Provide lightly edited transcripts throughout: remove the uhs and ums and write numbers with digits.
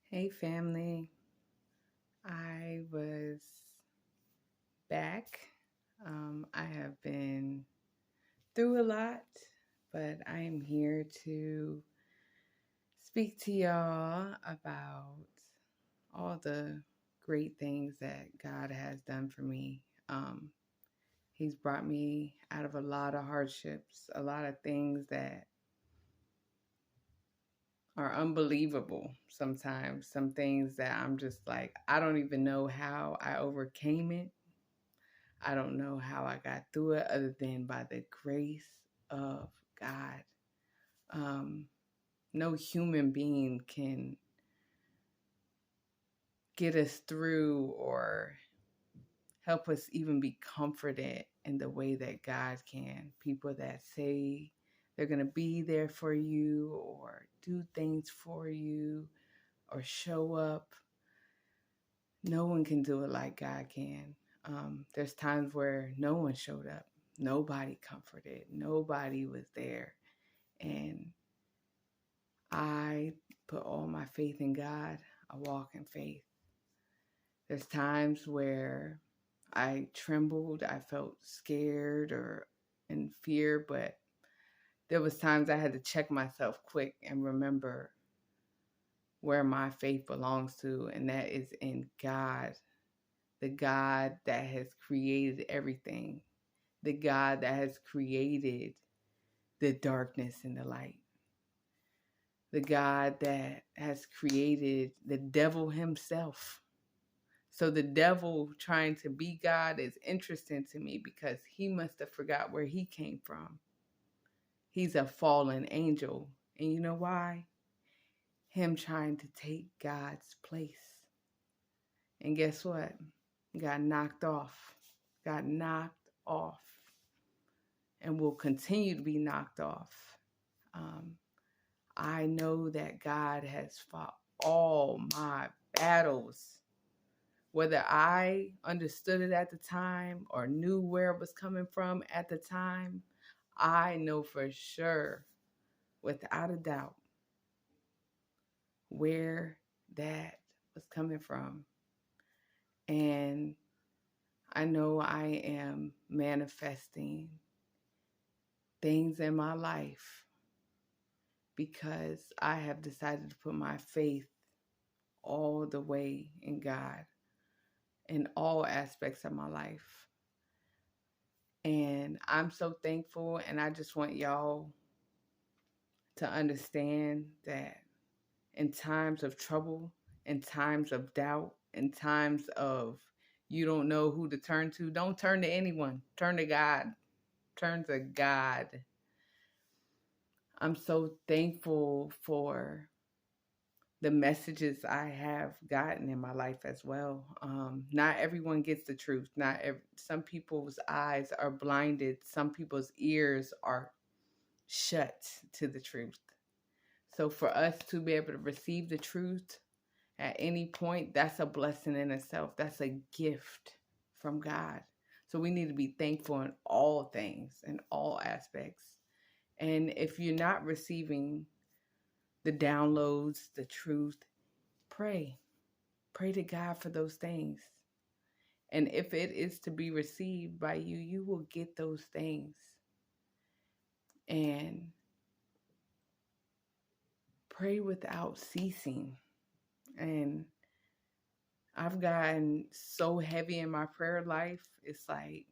Hey family, I was back. I have been through a lot, but I am here to speak to y'all about all the great things that God has done for me. He's brought me out of a lot of hardships, a lot of things that are unbelievable sometimes. Some things that I'm just like, I don't even know how I overcame it. I don't know how I got through it other than by the grace of God. Um, no human being can get us through or help us even be comforted in the way that God can. People that say they're going to be there for you or do things for you or show up, no one can do it like God can. There's times where no one showed up, nobody comforted, nobody was there. And I put all my faith in God. I walk in faith. There's times where I trembled, I felt scared or in fear, but there was times I had to check myself quick and remember where my faith belongs to, and that is in God, the God that has created everything, the God that has created the darkness and the light, the God that has created the devil himself. So the devil trying to be God is interesting to me because he must have forgot where he came from. He's a fallen angel. And you know why? Him trying to take God's place. And guess what? Got knocked off. Got knocked off. And will continue to be knocked off. Um, I know that God has fought all my battles. Whether I understood it at the time or knew where it was coming from at the time, I know for sure, without a doubt, where that was coming from. And I know I am manifesting things in my life because I have decided to put my faith all the way in God in all aspects of my life. And I'm so thankful, and I just want y'all to understand that in times of trouble, in times of doubt, in times of you don't know who to turn to, don't turn to anyone. Turn to God. Turn to God. I'm so thankful for the messages I have gotten in my life as well. Not everyone gets the truth. Some people's eyes are blinded. Some people's ears are shut to the truth. So for us to be able to receive the truth at any point, that's a blessing in itself. That's a gift from God. So we need to be thankful in all things, in all aspects. And if you're not receiving the downloads, the truth, pray. Pray to God for those things. And if it is to be received by you, you will get those things. And pray without ceasing. And I've gotten so heavy in my prayer life. It's like,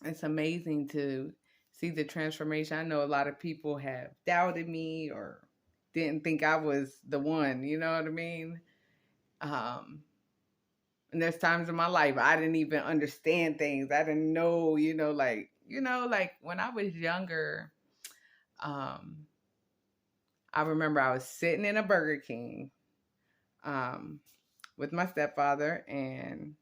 it's amazing to see the transformation. I know a lot of people have doubted me or didn't think I was the one, you know what I mean? Um, and there's times in my life I didn't even understand things. I didn't know, like when I was younger, um, I remember I was sitting in a Burger King um, with my stepfather, and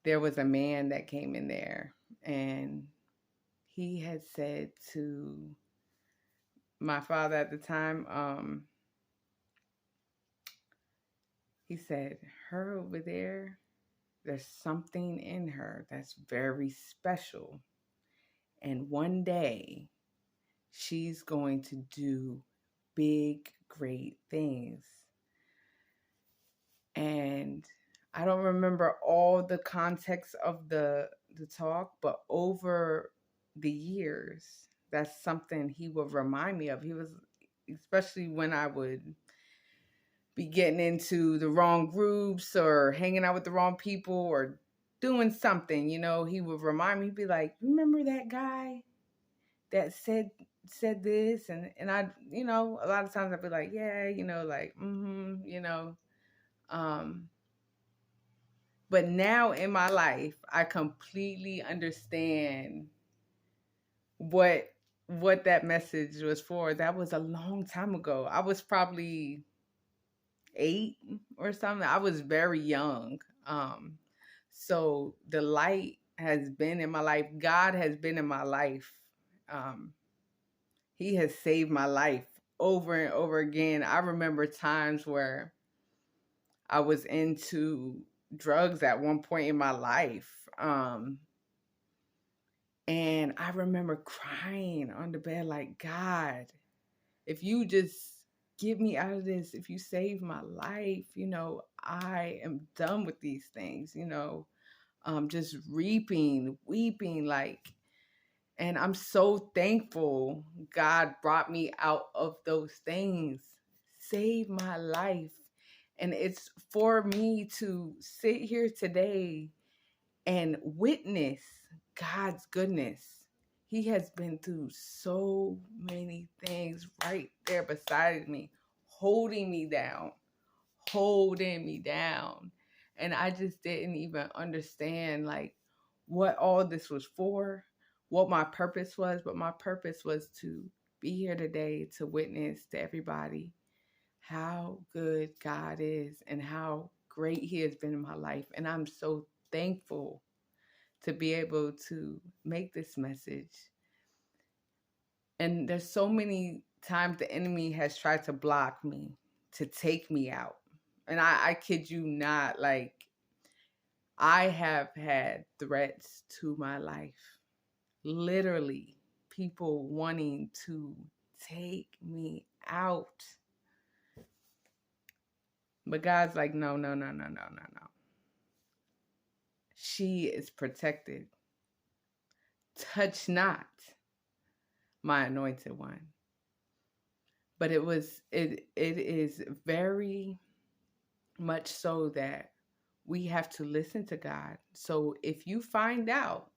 there was a man that came in there, and he had said to my father at the time, he said, her over there, there's something in her that's very special. And one day she's going to do big, great things. And I don't remember all the context of the talk, but over the years, that's something he would remind me of. He was, especially when I would be getting into the wrong groups or hanging out with the wrong people or doing something, he would remind me, be like, remember that guy that said this? And I, a lot of times I'd be like, yeah, like, um, but now in my life, I completely understand what that message was for. That was a long time ago. I was probably 8 or something. I was very young. So the light has been in my life. God has been in my life. He has saved my life over and over again. I remember times where I was into drugs at one point in my life. And I remember crying on the bed like, God, if you just get me out of this, if you save my life, I am done with these things, just weeping like, and I'm so thankful God brought me out of those things, saved my life. And it's for me to sit here today and witness God's goodness. He has been through so many things right there beside me, holding me down. And I just didn't even understand like what all this was for, what my purpose was. But my purpose was to be here today to witness to everybody how good God is and how great He has been in my life. And I'm so thankful to be able to make this message. And there's so many times the enemy has tried to block me, to take me out. And I kid you not, like, I have had threats to my life. Literally, people wanting to take me out. But God's like, no, no, no, no, no, no, no. She is protected. Touch not my anointed one. But it is very much so that we have to listen to God. So if you find out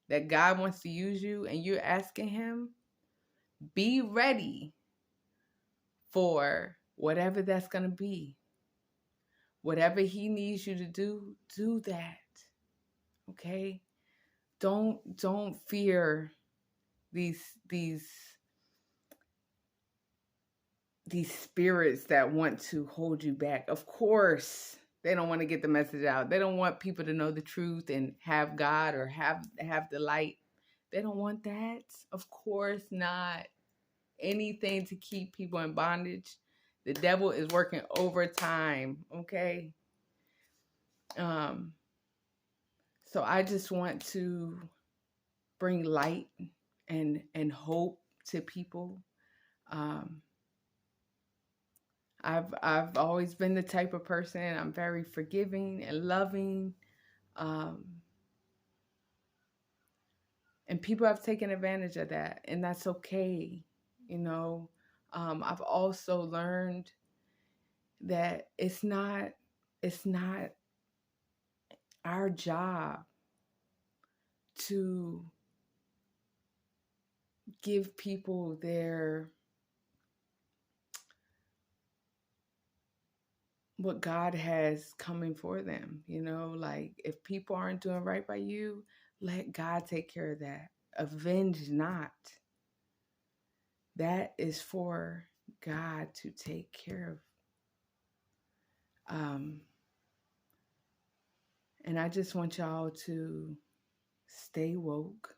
that God wants to use you and you're asking Him, be ready for whatever that's going to be. Whatever He needs you to do that. Okay? Don't fear these spirits that want to hold you back. Of course, they don't want to get the message out. They don't want people to know the truth and have God or have the light. They don't want that. Of course not. Anything to keep people in bondage. The devil is working overtime, okay? So I just want to bring light and hope to people. I've always been the type of person, I'm very forgiving and loving. And people have taken advantage of that, and that's okay. I've also learned that it's not our job to give people what God has coming for them. Like if people aren't doing right by you, let God take care of that. Avenge not. That is for God to take care of. And I just want y'all to stay woke,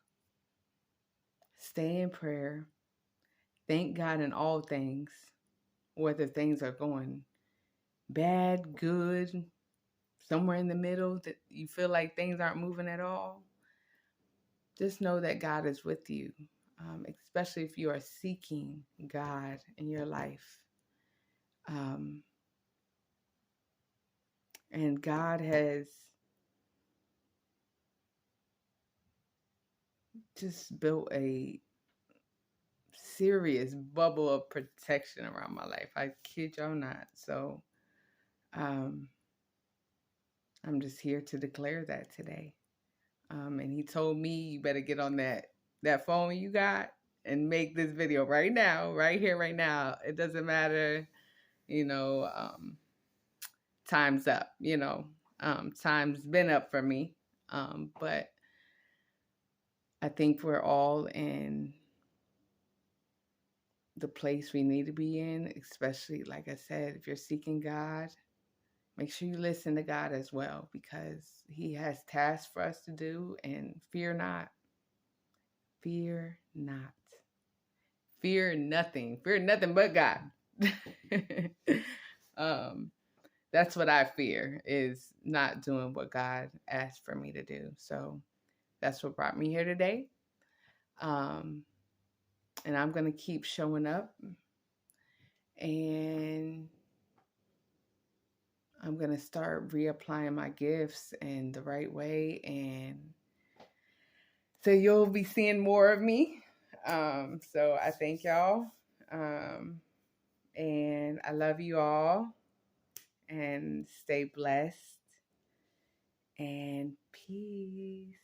stay in prayer, thank God in all things, whether things are going bad, good, somewhere in the middle that you feel like things aren't moving at all. Just know that God is with you, especially if you are seeking God in your life. Um, and God has just built a serious bubble of protection around my life. I kid y'all not. So um, I'm just here to declare that today. And he told me, you better get on that phone you got and make this video right now, right here, right now. It doesn't matter, you know, time's up, time's been up for me. But I think we're all in the place we need to be in, especially, like I said, if you're seeking God, make sure you listen to God as well, because he has tasks for us to do. And fear not. Fear not. Fear nothing. Fear nothing but God. um, that's what I fear, is not doing what God asked for me to do. So that's what brought me here today. And I'm going to keep showing up, and I'm going to start reapplying my gifts in the right way. And so you'll be seeing more of me. So I thank y'all. And I love you all. And stay blessed. And peace.